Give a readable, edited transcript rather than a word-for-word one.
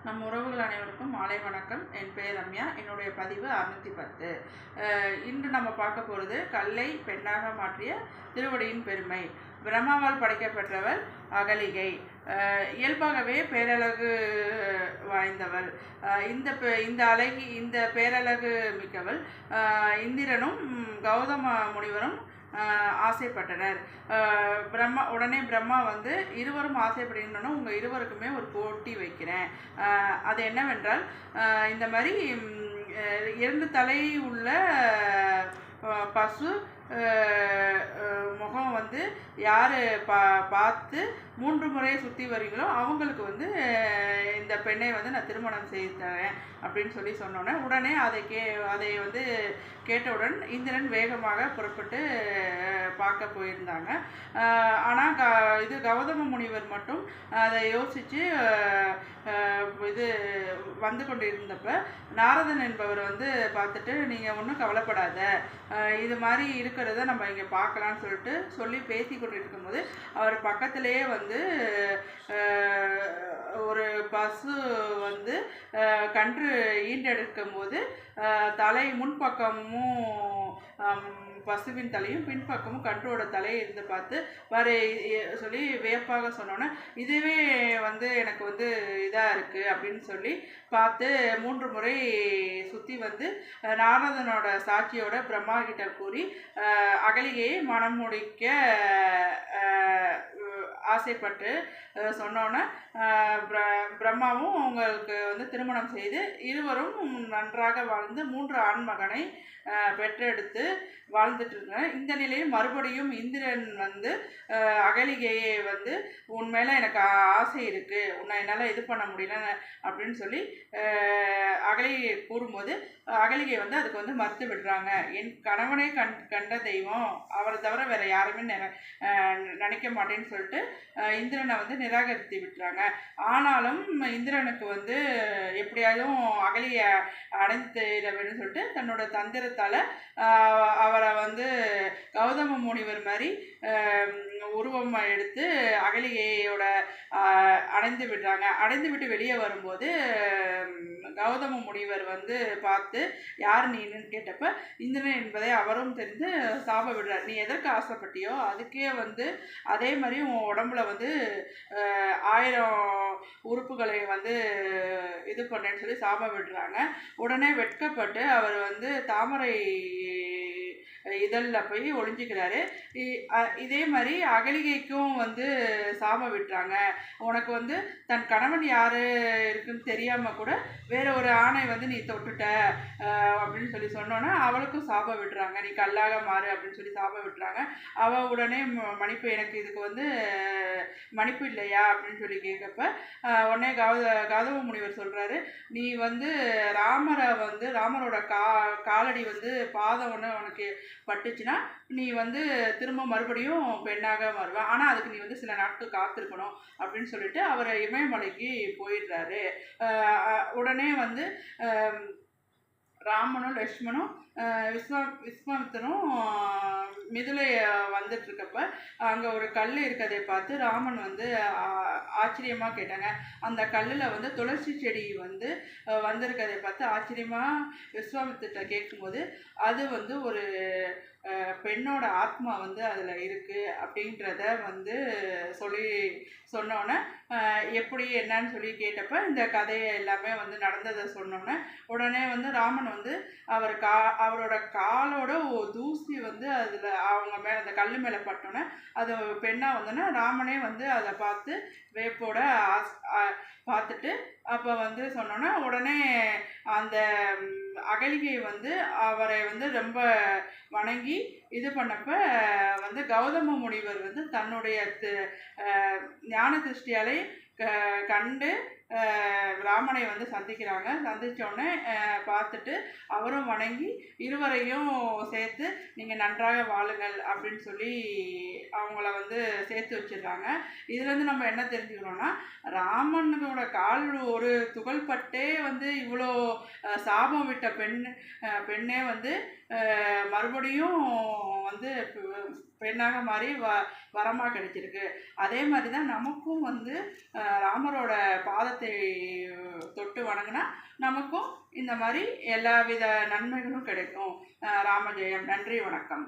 நம் உறவுகள் அனைவருக்கும் மாலை வணக்கம். என் பெயர் ரம்யா. என்னுடைய பதிவு 610. இன்று நம்ம பார்க்க போகிறது கல்லை பெண்ணாக மாற்றிய திருவடியின் பெருமை. பிரம்மாவால் படைக்கப்பெற்றவள் அகலிகை. இயல்பாகவே பேரழகு வாய்ந்தவள். இந்த பேரழகு மிக்கவள். இந்திரனும் கௌதம முனிவரும் ஆசைப்பட்டனர். உடனே பிரம்மா வந்து இருவரும் ஆசைப்படுகின்றன, உங்கள் இருவருக்குமே ஒரு போட்டி வைக்கிறேன். அது என்னவென்றால், இந்த மாதிரி 2 தலை உள்ள பசு முகம் வந்து யார் பார்த்து 3 முறை சுற்றி வரீங்களோ அவங்களுக்கு வந்து இந்த பெண்ணை வந்து நான் திருமணம் செய்து தரேன் அப்படின்னு சொன்னோன்னே உடனே அதை வந்து கேட்டவுடன் இந்திரன் வேகமாக புறப்பட்டு பார்க்க போயிருந்தாங்க. ஆனால் இது கௌதம முனிவர் மட்டும் அதை யோசித்து இது வந்து கொண்டிருந்தப்ப நாரதன் என்பவர் வந்து பார்த்துட்டு, நீங்கள் ஒன்றும் கவலைப்படாத, இது மாதிரி இருக்கிறத நம்ம இங்கே பார்க்கலான்னு சொல்லி பேசி கொண்டு இருக்கும்போது அவர் பக்கத்திலேயே வந்து ஒரு பசு வந்து கன்று ஈண்டெடுக்கும் போது தலை முன்பக்கமும் பசுவின் தலையும் பின்பக்கமும் கன்றோட தலையை இருந்து பார்த்து சொல்லி வியப்பாக சொன்னோன்னே, இதுவே வந்து எனக்கு வந்து இதாக இருக்குது அப்படின்னு சொல்லி பார்த்து 3 முறை சுற்றி வந்து நாரதனோட சாட்சியோட பிரம்மா கிட்ட கூறி அகலிகையை மனம் முடிக்க ஆசைப்பட்டு சொன்னோன்னே பிரம்மாவும் அவங்களுக்கு வந்து திருமணம் செய்து இருவரும் நன்றாக வாழ்ந்து 3 ஆண்மகனை பெற்றெடுத்து வாழ்ந்துட்டு இருக்காங்க. இந்த நிலையில் மறுபடியும் இந்திரன் வந்து அகலிகையை வந்து, உன் மேலே எனக்கு ஆசை இருக்குது, உன்னை என்னால் இது பண்ண முடியல அப்படின்னு சொல்லி அகலிகை கூறும்போது அகலிகை வந்து அதுக்கு வந்து மறுத்து விடுறாங்க. என் கணவனே கண்ட தெய்வம், அவரை தவிர வேற யாருமே நினைக்க மாட்டேன்னு சொல்லிட்டு இந்திரனை வந்து நிராகரித்து விட்டுறாங்க. ஆனாலும் இந்திரனுக்கு வந்து எப்படியாவது அகலியை அடைந்து வேண்டும் சொல்லிட்டு தன்னோட தந்திரத்தால் அவரை வந்து கௌதம முனிவர் மாதிரி உருவம் எடுத்து அகலிகையோட அடைந்து விடுறாங்க. அடைந்து விட்டு வெளியே வரும்போது கௌதம முனிவர் வந்து பார்த்து, யார் நீன்னு கேட்டப்ப இந்திரன் என்பதை அவரும் தெரிந்து சாப விடுறார். நீ எதற்கு ஆசைப்பட்டியோ அதுக்கே வந்து அதே மாதிரி உன் உடம்புல வந்து 1000 உறுப்புகளை வந்து இது பண்ணேன்னு சொல்லி சாப விடுறாங்க. உடனே வெட்கப்பட்டு அவர் வந்து தாமரை இதழில் போய் ஒளிஞ்சிக்கிறாரு. இதே மாதிரி அகலிகைக்கும் வந்து சாப விட்டுறாங்க. உனக்கு வந்து தன் கணவன் யாரு இருக்குன்னு தெரியாம கூட வேற ஒரு ஆணை வந்து நீ தொட்டுட்ட அப்படின்னு சொன்னோன்னா அவளுக்கும் சாப விடுறாங்க. நீ கல்லாக மாறு அப்படின்னு சொல்லி சாப விட்டுறாங்க. அவள் உடனே மன்னிப்பு, எனக்கு இதுக்கு வந்து மன்னிப்பு இல்லையா அப்படின்னு சொல்லி கேட்கப்ப உடனே கௌதம முனிவர் சொல்றாரு, நீ வந்து ராமரோட காலடி வந்து பாதம் ஒன்று உனக்கு பட்டுச்சுன்னா நீ வந்து திரும்ப மறுபடியும் பெண்ணாக வருவ, ஆனால் அதுக்கு நீ வந்து சில நாட்கள் காத்திருக்கணும் அப்படின்னு சொல்லிட்டு அவர் இமயமலைக்கு போயிடுறாரு. உடனே வந்து ராமனும் லக்ஷ்மணும் விஸ்வாமித்திரனும் மிதுளை வந்துட்டு இருக்கப்ப அங்கே ஒரு கல் இருக்கிறதை பார்த்து ராமன் வந்து ஆச்சரியமாக கேட்டாங்க. அந்த கல்லில் வந்து துளசி செடி வந்து வந்திருக்கிறதை பார்த்து ஆச்சரியமாக விஸ்வாமித்திர கேட்கும்போது அது வந்து ஒரு பெண்ணோட ஆத்மா வந்து அதில் இருக்குது அப்படின்றத வந்து சொன்னோன்னே எப்படி என்னன்னு சொல்லி கேட்டப்ப இந்த கதையை எல்லாமே வந்து நடந்ததை சொன்னோன்னே உடனே வந்து ராமன் வந்து அவரோட காலோட தூசி வந்து அதில் அவங்க மேலே அந்த கல் மேலே பட்டோன்னே அது பெண்ணாக வந்தோன்னா ராமனே வந்து அதை பார்த்து வேப்போட பார்த்துட்டு அப்போ வந்து சொன்னோன்னா உடனே அந்த அகலிகை வந்து அவரை வந்து ரொம்ப வணங்கி இது பண்ணப்ப வந்து கௌதம முனிவர் வந்து தன்னுடைய ஞான திருஷ்டியாலே கண்டு ராமனை வந்து சந்திக்கிறாங்க. சந்தித்தோடனே பார்த்துட்டு அவரும் வணங்கி இருவரையும் சேர்த்து நீங்கள் நன்றாக வாழுங்கள் அப்படின்னு சொல்லி அவங்கள வந்து சேர்த்து வச்சிடுறாங்க. இதுலேருந்து நம்ம என்ன தெரிஞ்சுக்கிறோன்னா, ராமனோட கால் ஒரு துகள் பட்டே வந்து இவ்வளோ சாபம் விட்ட பெண்ணே வந்து மறுபடியும் வந்து பெண்ணாக மாறி வரமாக கிடைச்சிருக்கு. அதே மாதிரி தான் நமக்கும் வந்து ராமரோட பாதத்தை பாதத்தை தொட்டு வணங்கினா நமக்கும் இந்த மாதிரி எல்லா வித நன்மைகளும் கிடைக்கும். ராமஜெயம். நன்றி, வணக்கம்.